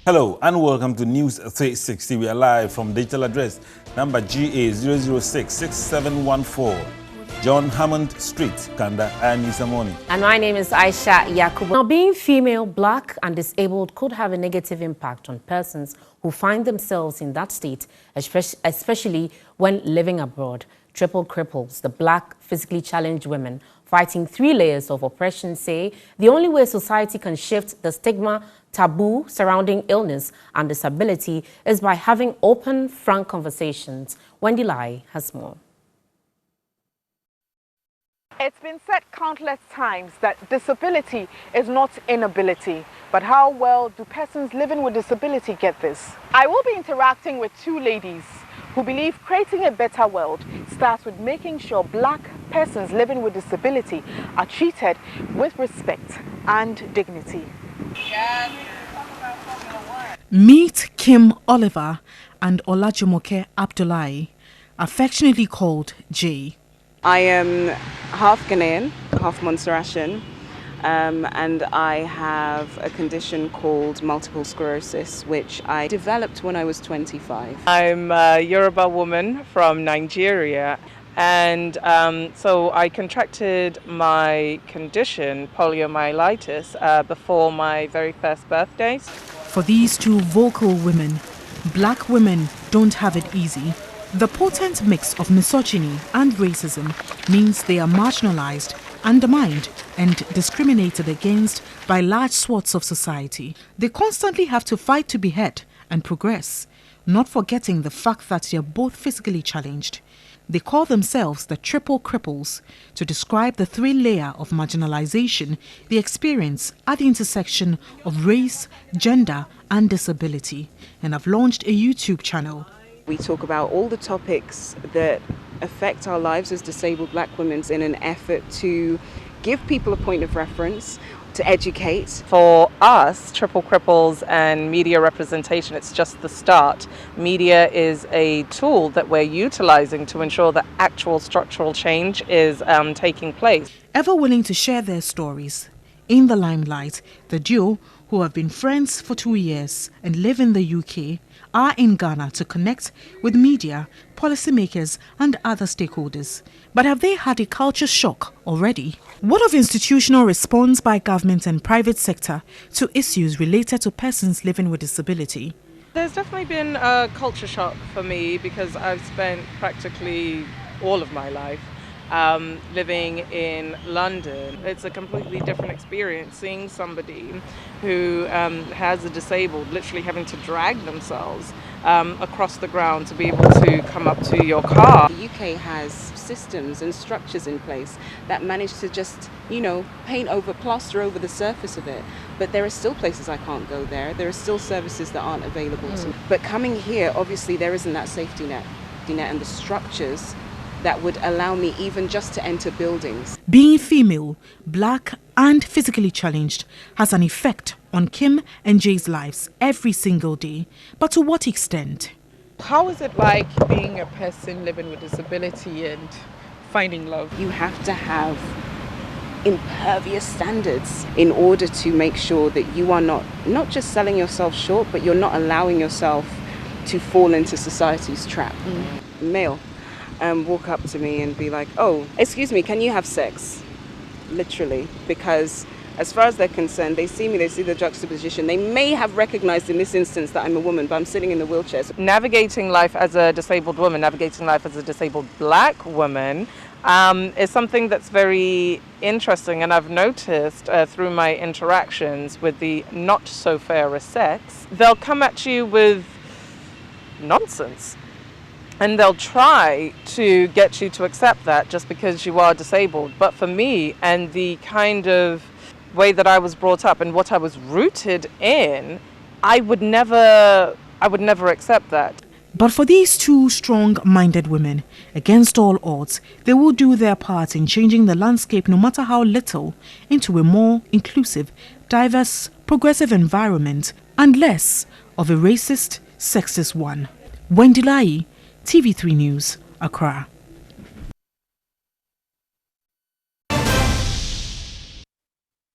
Hello and welcome to News 360. We are live from digital address number GA0066714, John Hammond Street, Kanda, and Nisamoni. And my name is Aisha Yakubu. Now, being female, black, and disabled could have a negative impact on persons who find themselves in that state, especially when living abroad. Cripples, the black, physically challenged women fighting 3 layers of oppression, say the only way society can shift the stigma, taboo surrounding illness and disability is by having open, frank conversations. Wendy Lai has more. It's been said countless times that disability is not inability, but how well do persons living with disability get this? I will be interacting with 2 ladies who believe creating a better world starts with making sure black persons living with disability are treated with respect and dignity. Meet Kim Oliver and Olajumoke Abdullahi, affectionately called Jay. I am half Ghanaian, half Montserratian, and I have a condition called multiple sclerosis, which I developed when I was 25. I'm a Yoruba woman from Nigeria, and so I contracted my condition, poliomyelitis, before my very first birthday. For these 2 vocal women, black women don't have it easy. The potent mix of misogyny and racism means they are marginalized, undermined, and discriminated against by large swaths of society. They constantly have to fight to be heard and progress, not forgetting the fact that they are both physically challenged. They call themselves the triple cripples to describe the 3-layer of marginalization they experience at the intersection of race, gender, and disability, and have launched a YouTube channel. We talk about all the topics that affect our lives as disabled black women in an effort to give people a point of reference, to educate. For us, Triple Cripples and media representation, it's just the start. Media is a tool that we're utilizing to ensure that actual structural change is taking place. Ever willing to share their stories. In the limelight, the duo, who have been friends for 2 years and live in the UK, are in Ghana to connect with media, policymakers and other stakeholders. But have they had a culture shock already? What of institutional response by government and private sector to issues related to persons living with disability? There's definitely been a culture shock for me because I've spent practically all of my life living in London. It's a completely different experience seeing somebody who has a disabled literally having to drag themselves across the ground to be able to come up to your car. The UK has systems and structures in place that manage to just, plaster over the surface of it. But there are still places I can't go there. There are still services that aren't available to me. But coming here, obviously there isn't that safety net and the structures that would allow me even just to enter buildings. Being female, black and physically challenged has an effect on Kim and Jay's lives every single day. But to what extent? How is it like being a person living with disability and finding love? You have to have impervious standards in order to make sure that you are not just selling yourself short, but you're not allowing yourself to fall into society's trap. Male. Walk up to me and be like, oh, excuse me, can you have sex? Literally, because as far as they're concerned, they see me, they see the juxtaposition. They may have recognized in this instance that I'm a woman, but I'm sitting in the wheelchair. Navigating life as a disabled woman, navigating life as a disabled black woman is something that's very interesting, and I've noticed through my interactions with the not so fairer sex, they'll come at you with nonsense. And they'll try to get you to accept that just because you are disabled. But for me, and the kind of way that I was brought up and what I was rooted in, I would never accept that. But for these 2 strong-minded women, against all odds, they will do their part in changing the landscape, no matter how little, into a more inclusive, diverse, progressive environment and less of a racist, sexist one. Wendy Lai, TV3 News, Accra.